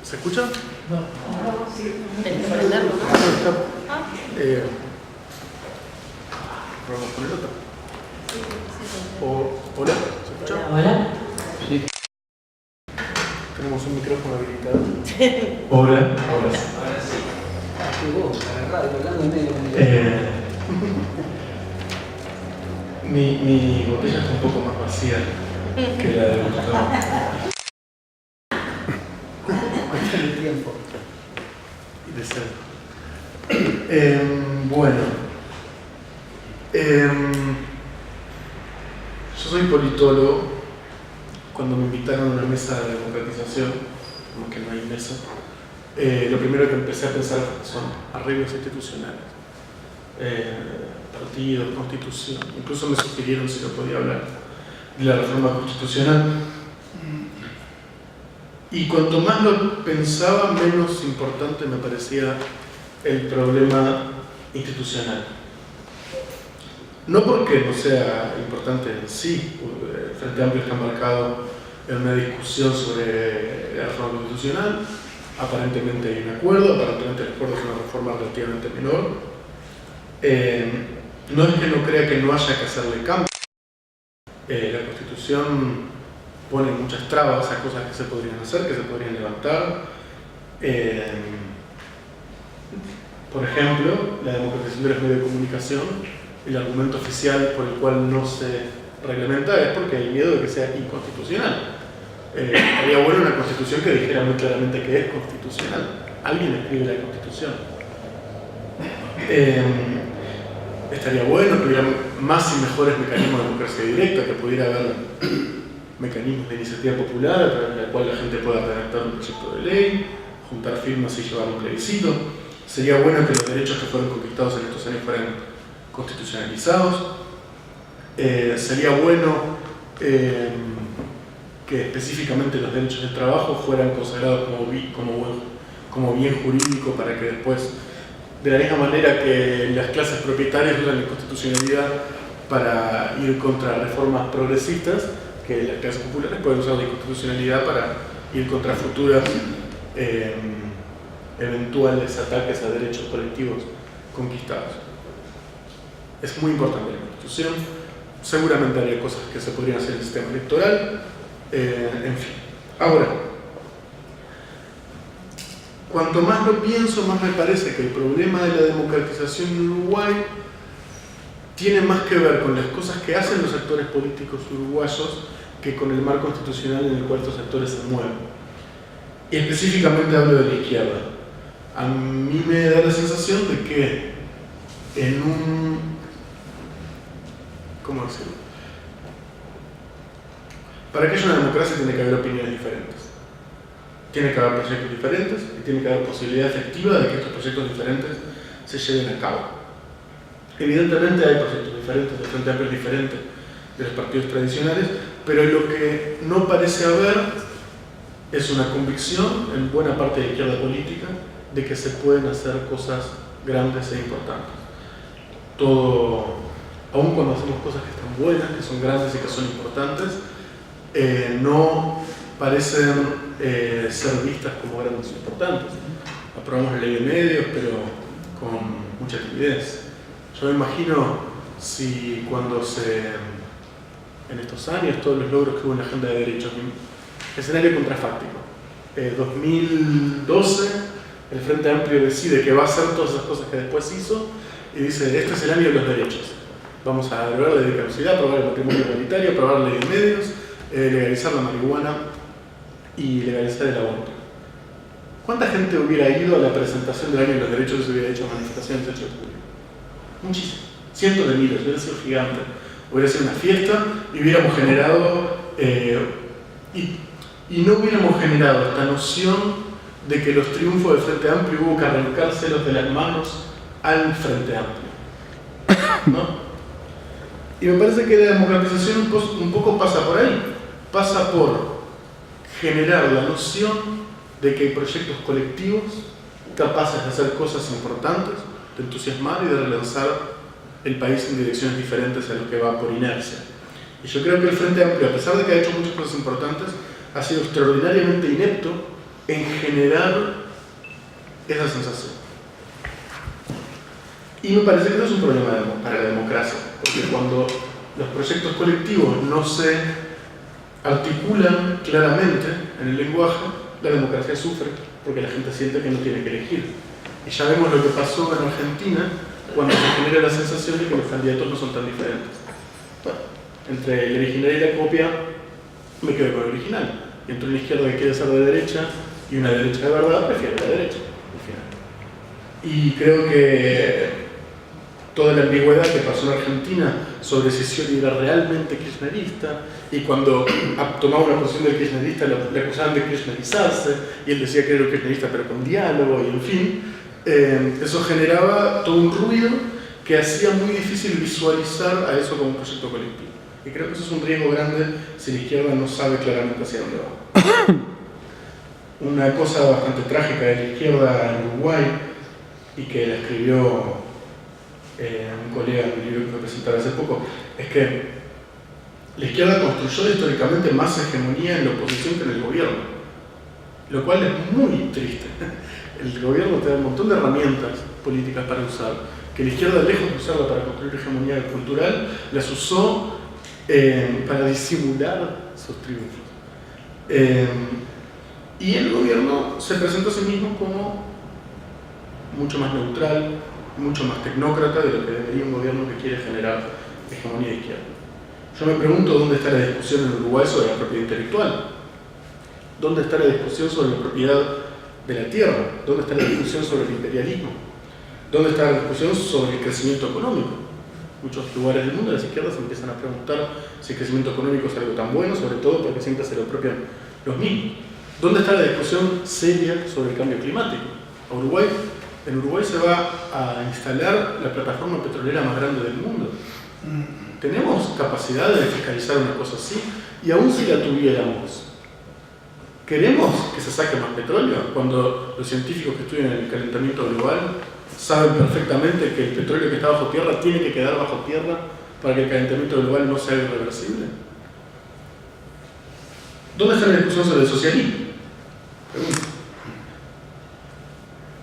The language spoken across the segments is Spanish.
¿Se escucha? No. Sí. Prenderlo. Vamos a poner otra. Hola, ¿se escucha? Hola. Sí. Tenemos un micrófono habilitado. Hola. Ahora sí. Qué vos, a la radio, hablando en medio. Mi botella está un poco más vacía que la de Gustavo. Cuestión de tiempo. Y de ser. Bueno. Yo soy politólogo. Cuando me invitaron a una mesa de democratización, como que no hay mesa, lo primero que empecé a pensar son arreglos institucionales. Partidos, constitución. Incluso me sugirieron si no podía hablar de la reforma constitucional. Y cuanto más lo pensaba, menos importante me parecía el problema institucional. No porque no sea importante en sí, el Frente Amplio está marcado en una discusión sobre la reforma constitucional, aparentemente hay un acuerdo, aparentemente el acuerdo es una reforma relativamente menor. No es que no crea que no haya que hacerle cambio. La Constitución pone muchas trabas a cosas que se podrían hacer, que se podrían levantar. Por ejemplo, la democratización de los medios de comunicación, el argumento oficial por el cual no se reglamenta es porque hay miedo de que sea inconstitucional. Estaría bueno una constitución que dijera muy claramente que es constitucional. Alguien escribe la constitución. Estaría bueno que hubiera más y mejores mecanismos de democracia directa, que pudiera haber mecanismos de iniciativa popular a través de la cual la gente pueda redactar un proyecto de ley, juntar firmas y llevar un plebiscito. Sería bueno que los derechos que fueron conquistados en estos años fueran constitucionalizados. Sería bueno que específicamente los derechos del trabajo fueran consagrados como bien jurídico, para que después, de la misma manera que las clases propietarias usan la constitucionalidad para ir contra reformas progresistas, que las clases populares pueden usar la inconstitucionalidad para ir contra futuras eventuales ataques a derechos colectivos conquistados. Es muy importante la Constitución. Seguramente haría cosas que se podrían hacer en el sistema electoral. En fin. Ahora, cuanto más lo pienso, más me parece que el problema de la democratización en Uruguay tiene más que ver con las cosas que hacen los actores políticos uruguayos que con el marco institucional en el cual estos actores se mueven. Y específicamente hablo de la izquierda. A mí me da la sensación de que en un... ¿cómo decirlo? Para que haya una democracia tiene que haber opiniones diferentes. Tiene que haber proyectos diferentes y tiene que haber posibilidad efectiva de que estos proyectos diferentes se lleven a cabo. Evidentemente hay proyectos diferentes, de Frente Amplio diferentes de los partidos tradicionales, pero lo que no parece haber es una convicción en buena parte de la izquierda política de que se pueden hacer cosas grandes e importantes. Todo, aun cuando hacemos cosas que están buenas, que son grandes y que son importantes, no parecen ser vistas como grandes e importantes. Aprobamos la ley de medios, pero con mucha timidez. Yo me imagino si cuando en estos años, todos los logros que hubo en la agenda de derechos, escenario contrafáctico. 2012, el Frente Amplio decide que va a hacer todas esas cosas que después hizo y dice, este es el año de los derechos. Vamos a derogar la ley de caducidad, aprobar el matrimonio igualitario, aprobar la ley de medios, legalizar la marihuana y legalizar el aborto. ¿Cuánta gente hubiera ido a la presentación del año de los derechos si se hubiera hecho manifestaciones el 8 de julio? Muchísimo. Cientos de miles, hubiera sido gigante. Hubiera sido una fiesta y hubiéramos generado... y no hubiéramos generado esta noción de que los triunfos del Frente Amplio hubo que arrancárselos de las manos al Frente Amplio, ¿no? Y me parece que la democratización un poco pasa por ahí. Pasa por generar la noción de que hay proyectos colectivos capaces de hacer cosas importantes, de entusiasmar y de relanzar el país en direcciones diferentes a lo que va por inercia. Y yo creo que el Frente Amplio, a pesar de que ha hecho muchas cosas importantes, ha sido extraordinariamente inepto en generar esa sensación. Y me parece que eso es un problema para la democracia, porque cuando los proyectos colectivos no se articulan claramente en el lenguaje, la democracia sufre, porque la gente siente que no tiene que elegir. Y ya vemos lo que pasó en Argentina cuando se genera la sensación de que los candidatos no son tan diferentes. Bueno, entre el original y la copia, me quedo con el original. Y entre una izquierda que quiere ser de derecha y una derecha de verdad, prefiero la derecha, al final. Y creo que toda la ambigüedad que pasó en Argentina sobre si Scioli era realmente kirchnerista, y cuando tomaba una posición del kirchnerista le acusaban de kirchnerizarse, y él decía que era kirchnerista pero con diálogo, y en fin, eso generaba todo un ruido que hacía muy difícil visualizar a eso como un proyecto colectivo. Y creo que eso es un riesgo grande si la izquierda no sabe claramente hacia dónde va. Una cosa bastante trágica de la izquierda en Uruguay, y que la escribió un colega en un libro que fue presentado hace poco, es que la izquierda construyó históricamente más hegemonía en la oposición que en el gobierno, lo cual es muy triste. El gobierno te da un montón de herramientas políticas para usar, que la izquierda, lejos de usarla para construir hegemonía cultural, las usó para disimular sus triunfos. Y el gobierno se presenta a sí mismo como mucho más neutral, mucho más tecnócrata de lo que debería un gobierno que quiere generar hegemonía de izquierda. Yo me pregunto dónde está la discusión en Uruguay sobre la propiedad intelectual, dónde está la discusión sobre la propiedad de la tierra, dónde está la discusión sobre el imperialismo, dónde está la discusión sobre el crecimiento económico. Muchos lugares del mundo las izquierdas empiezan a preguntar si el crecimiento económico es algo tan bueno, sobre todo porque siempre se lo apropian los mismos. ¿Dónde está la discusión seria sobre el cambio climático? En Uruguay se va a instalar la plataforma petrolera más grande del mundo. ¿Tenemos capacidad de fiscalizar una cosa así? Y aún si la tuviéramos, ¿queremos que se saque más petróleo cuando los científicos que estudian el calentamiento global saben perfectamente que el petróleo que está bajo tierra tiene que quedar bajo tierra para que el calentamiento global no sea irreversible? ¿Dónde está la discusión sobre el socialismo? Pregunta.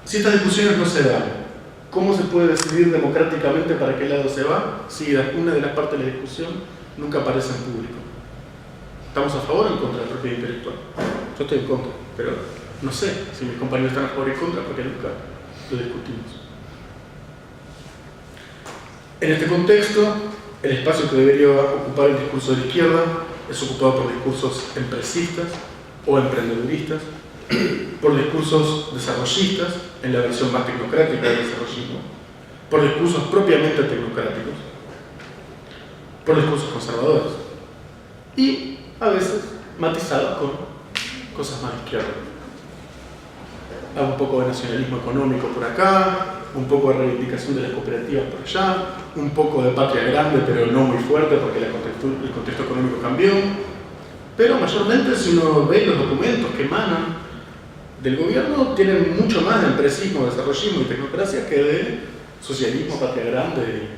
Si estas discusiones no se dan, ¿cómo se puede decidir democráticamente para qué lado se va si una de las partes de la discusión nunca aparece en público? ¿Estamos a favor o en contra de la propiedad intelectual? Yo estoy en contra, pero no sé si mis compañeros están a favor y en contra porque nunca lo discutimos. En este contexto, el espacio que debería ocupar el discurso de la izquierda es ocupado por discursos empresistas o emprendeduristas, por discursos desarrollistas, en la versión más tecnocrática del desarrollismo, por discursos propiamente tecnocráticos, por discursos conservadores, y a veces matizados con cosas más izquierdas. Hay un poco de nacionalismo económico por acá, un poco de reivindicación de las cooperativas por allá, un poco de patria grande, pero no muy fuerte porque el contexto económico cambió. Pero mayormente, si uno ve los documentos que emanan del gobierno, tienen mucho más de empresismo, desarrollismo y tecnocracia que de socialismo, patria grande,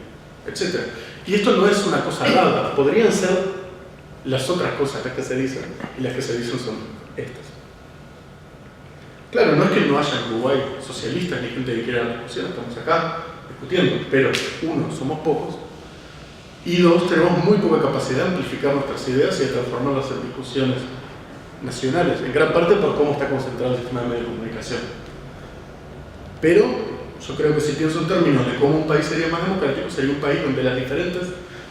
etc. Y esto no es una cosa dada, podrían ser las otras cosas las que se dicen, y las que se dicen son estas. Claro, no es que no haya en Uruguay socialistas ni gente que quiera la discusión, estamos acá discutiendo, pero uno, somos pocos, y dos, tenemos muy poca capacidad de amplificar nuestras ideas y de transformarlas en discusiones nacionales, en gran parte por cómo está concentrado el sistema de medios de comunicación. Pero yo creo que si pienso en términos de cómo un país sería más democrático, sería un país donde las diferentes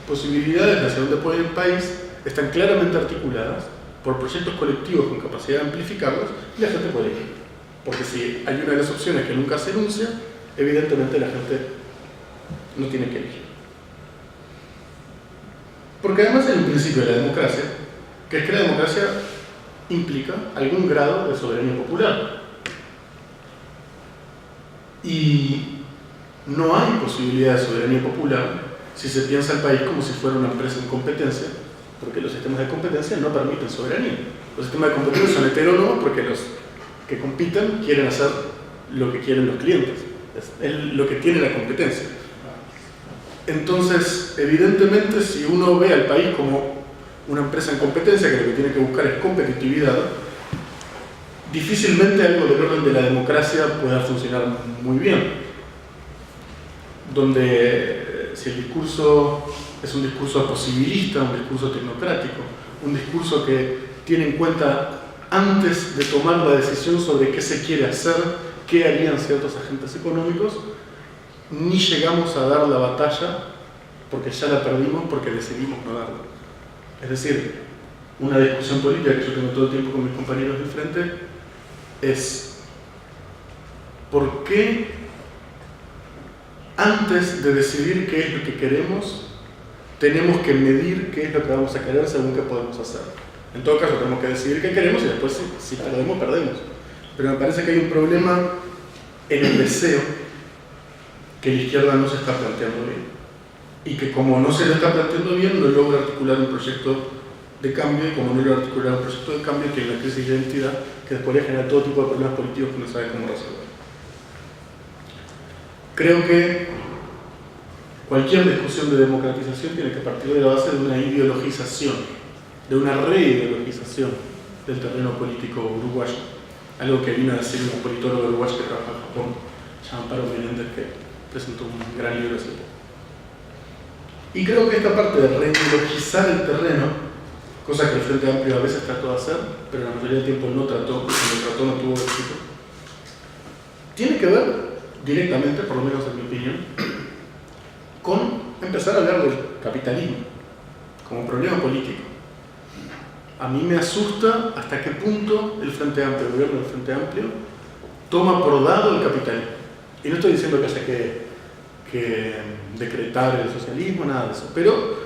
posibilidades de hacia dónde puede ir el país están claramente articuladas por proyectos colectivos con capacidad de amplificarlos y la gente puede elegir. Porque si hay una de las opciones que nunca se enuncia, evidentemente la gente no tiene que elegir. Porque además hay un principio de la democracia, que es que la democracia implica algún grado de soberanía popular. Y no hay posibilidad de soberanía popular si se piensa el país como si fuera una empresa en competencia, porque los sistemas de competencia no permiten soberanía. Los sistemas de competencia son heterónomos porque los que compiten quieren hacer lo que quieren los clientes. Es lo que tiene la competencia. Entonces, evidentemente, si uno ve al país como una empresa en competencia que lo que tiene que buscar es competitividad, difícilmente algo del orden de la democracia pueda funcionar muy bien. Donde si el discurso es un discurso posibilista, un discurso tecnocrático, un discurso que tiene en cuenta antes de tomar la decisión sobre qué se quiere hacer, qué harían ciertos agentes económicos, ni llegamos a dar la batalla porque ya la perdimos porque decidimos no darla. Es decir, una discusión política que yo tengo todo el tiempo con mis compañeros del frente es ¿por qué antes de decidir qué es lo que queremos tenemos que medir qué es lo que vamos a querer según qué podemos hacer? En todo caso tenemos que decidir qué queremos y después si perdemos, perdemos. Pero me parece que hay un problema en el deseo que la izquierda no se está planteando bien. Y que como no se lo está planteando bien, no logra articular un proyecto de cambio, y como no logra articular un proyecto de cambio, tiene una crisis de identidad que después le genera todo tipo de problemas políticos que no sabe cómo resolver. Creo que cualquier discusión de democratización tiene que partir de la base de una ideologización, de una reideologización del terreno político uruguayo. Algo que vino a decir un politólogo uruguayo que trabaja en Japón, Amparo Menéndez, que presentó un gran libro hace poco. Y creo que esta parte de reideologizar el terreno, cosa que el Frente Amplio a veces trató de hacer, pero la mayoría del tiempo no trató, y cuando trató no tuvo éxito, tiene que ver directamente, por lo menos en mi opinión, con empezar a hablar del capitalismo como problema político. A mí me asusta hasta qué punto el Frente Amplio, el gobierno del Frente Amplio, toma por dado el capitalismo. Y no estoy diciendo que haya que decretar el socialismo, nada de eso, pero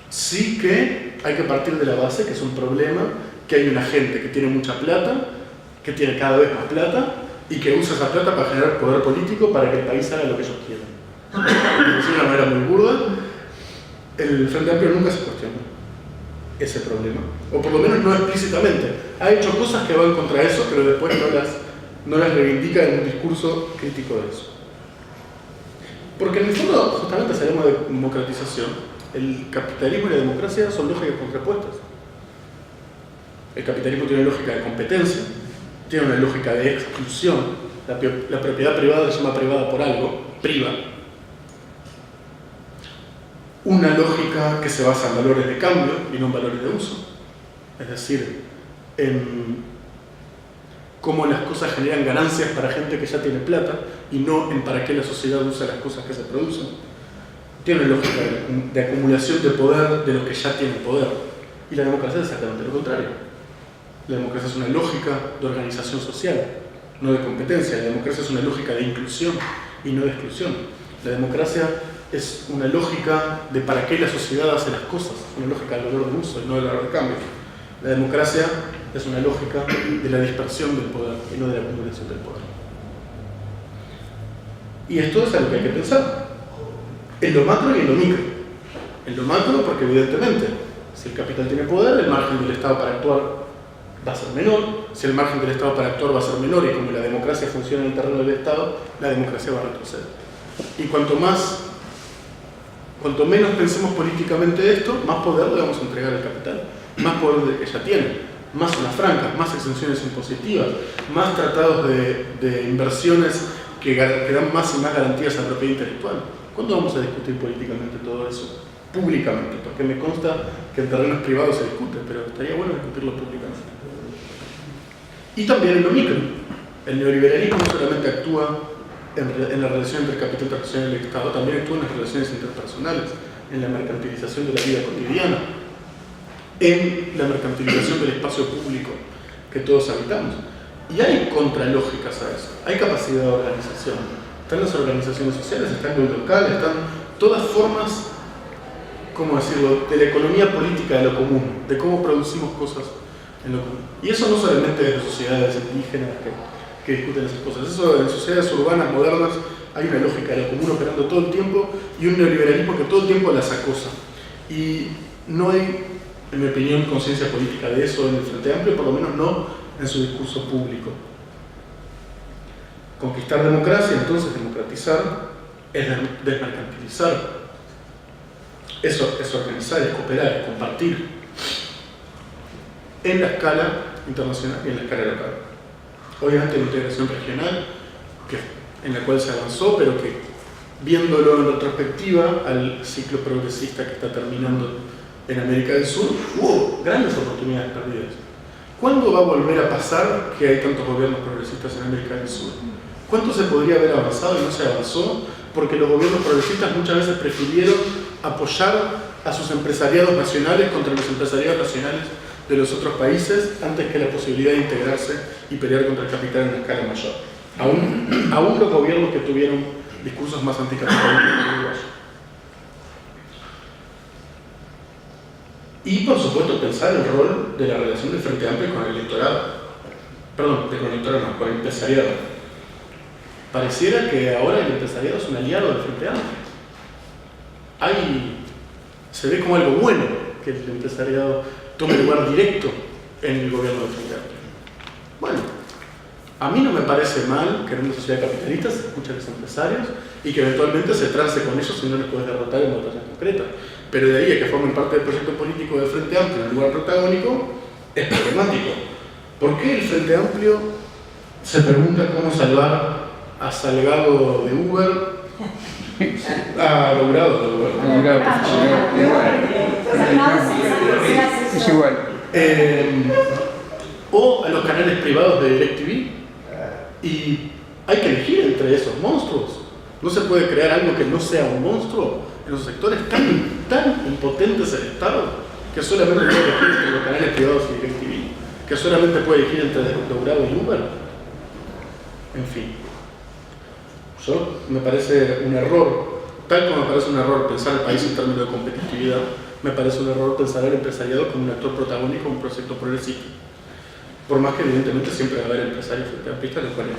sí que hay que partir de la base que es un problema, que hay una gente que tiene mucha plata, que tiene cada vez más plata, y que usa esa plata para generar poder político para que el país haga lo que ellos quieran. De una manera muy burda, el Frente Amplio nunca se cuestiona ese problema, o por lo menos no explícitamente. Ha hecho cosas que van contra eso, pero después no las reivindica en un discurso crítico de eso. Porque en el fondo, justamente si hablamos de democratización, el capitalismo y la democracia son lógicas contrapuestas. El capitalismo tiene una lógica de competencia, tiene una lógica de exclusión. La propiedad privada se llama privada por algo, priva. Una lógica que se basa en valores de cambio y no en valores de uso. Es decir, en cómo las cosas generan ganancias para gente que ya tiene plata y no en para qué la sociedad usa las cosas que se producen. Tiene una lógica de acumulación de poder de los que ya tienen poder. Y la democracia es exactamente lo contrario. La democracia es una lógica de organización social, no de competencia. La democracia es una lógica de inclusión y no de exclusión. La democracia es una lógica de para qué la sociedad hace las cosas, una lógica del valor de uso y no del valor de cambio. La democracia es una lógica de la dispersión del poder y no de la acumulación del poder. Y esto es algo que hay que pensar, en lo macro y en lo micro. En lo macro porque evidentemente, si el capital tiene poder, el margen del Estado para actuar va a ser menor. Si el margen del Estado para actuar va a ser menor y como la democracia funciona en el terreno del Estado, la democracia va a retroceder. Y cuanto menos pensemos políticamente esto, más poder le vamos a entregar al capital, más poder del que ya tiene, más zonas francas, más exenciones impositivas, más tratados de inversiones que dan más y más garantías a la propiedad intelectual. ¿Cuándo vamos a discutir políticamente todo eso? Públicamente, porque me consta que en terrenos privados se discute, pero estaría bueno discutirlo públicamente. Y también en lo micro. El neoliberalismo no solamente actúa en la relación entre el capital internacional y el Estado, también actúa en las relaciones interpersonales, en la mercantilización de la vida cotidiana, en la mercantilización del espacio público que todos habitamos. Y hay contralógicas a eso, hay capacidad de organización. Están las organizaciones sociales, está el local, están todas formas, ¿cómo decirlo?, de la economía política de lo común, de cómo producimos cosas en lo común. Y eso no solamente de las sociedades indígenas que discuten esas cosas, eso en sociedades urbanas modernas hay una lógica de lo común operando todo el tiempo y un neoliberalismo que todo el tiempo las acosa. Y no hay, en mi opinión, conciencia política de eso en el Frente Amplio, por lo menos no en su discurso público. Conquistar democracia, entonces democratizar, es desmercantilizar, es organizar, es cooperar, es compartir en la escala internacional y en la escala local. Obviamente la integración regional, en la cual se avanzó, pero que viéndolo en retrospectiva al ciclo progresista que está terminando en América del Sur, hubo grandes oportunidades perdidas. ¿Cuándo va a volver a pasar que hay tantos gobiernos progresistas en América del Sur? ¿Cuánto se podría haber avanzado y no se avanzó? Porque los gobiernos progresistas muchas veces prefirieron apoyar a sus empresariados nacionales contra los empresariados nacionales de los otros países antes que la posibilidad de integrarse y pelear contra el capital en una escala mayor. Aún los gobiernos que tuvieron discursos más anticapitalistas que uruguayos. Y por supuesto pensar el rol de la relación del Frente Amplio con el electorado. Perdón, con el electorado no, con el empresariado. Pareciera que ahora el empresariado es un aliado del Frente Amplio. Se ve como algo bueno que el empresariado tome lugar directo en el gobierno del Frente Amplio. Bueno, a mí no me parece mal que en una sociedad capitalista se escuche a los empresarios y que eventualmente se trance con ellos si no les puedes derrotar en batallas concretas. Pero de ahí a que formen parte del proyecto político del Frente Amplio en el lugar protagónico, es problemático. ¿Por qué el Frente Amplio se pregunta cómo salvar a Salgado de Uber? A Logrado de Uber. Es igual. O a los canales privados de DirecTV. Y hay que elegir entre esos monstruos. No se puede crear algo que no sea un monstruo en los sectores tan impotentes del Estado que solamente puede elegir entre los canales privados y DirecTV, que solamente puede elegir entre Logrado y Uber. En fin, me parece un error, tal como me parece un error pensar el país en términos de competitividad, me parece un error pensar al empresariado como un actor protagónico en un proyecto progresista. Por más que evidentemente siempre va a haber empresarios frente los cuales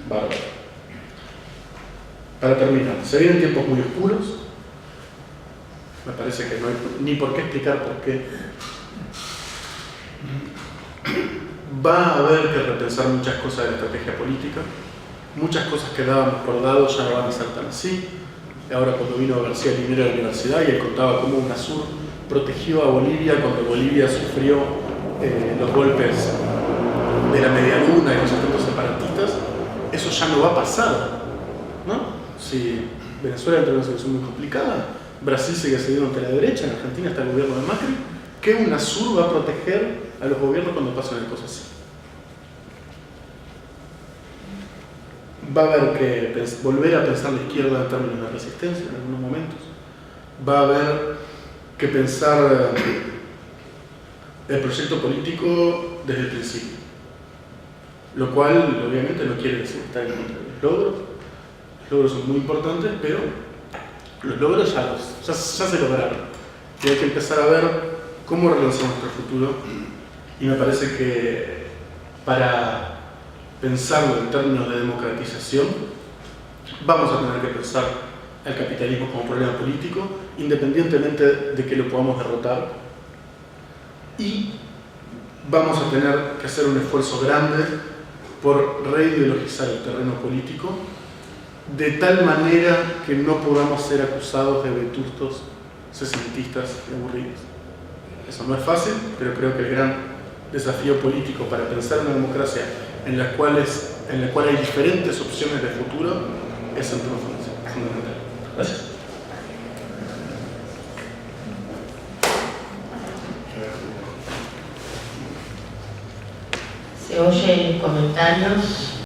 bárbaro. Para terminar, se vienen tiempos muy oscuros. Me parece que no hay ni por qué explicar por qué. Va a haber que repensar muchas cosas de la estrategia política. Muchas cosas que dábamos por dado ya no van a ser tan así. Ahora cuando vino García Linera a la universidad y él contaba cómo UNASUR protegió a Bolivia cuando Bolivia sufrió los golpes de la Media Luna y los intentos separatistas, eso ya no va a pasar, ¿no? Si Venezuela entra en una situación muy complicada, Brasil sigue cediendo ante la derecha, en Argentina está el gobierno de Macri, ¿qué UNASUR va a proteger a los gobiernos cuando pasen cosas así? Va a haber que volver a pensar la izquierda en términos de resistencia en algunos momentos. Va a haber que pensar el proyecto político desde el principio. Lo cual, obviamente, no quiere decir estar en contra de los logros. Los logros son muy importantes, pero los logros ya se lograron. Y hay que empezar a ver cómo relanzamos nuestro futuro. Y me parece que para pensarlo en términos de democratización, vamos a tener que pensar al capitalismo como problema político, independientemente de que lo podamos derrotar. Y vamos a tener que hacer un esfuerzo grande por reideologizar el terreno político, de tal manera que no podamos ser acusados de vetustos, sesentistas y aburridos. Eso no es fácil, pero creo que el gran desafío político para pensar una democracia en la cual hay diferentes opciones de futuro es fundamental. Gracias. Se oyen comentarios.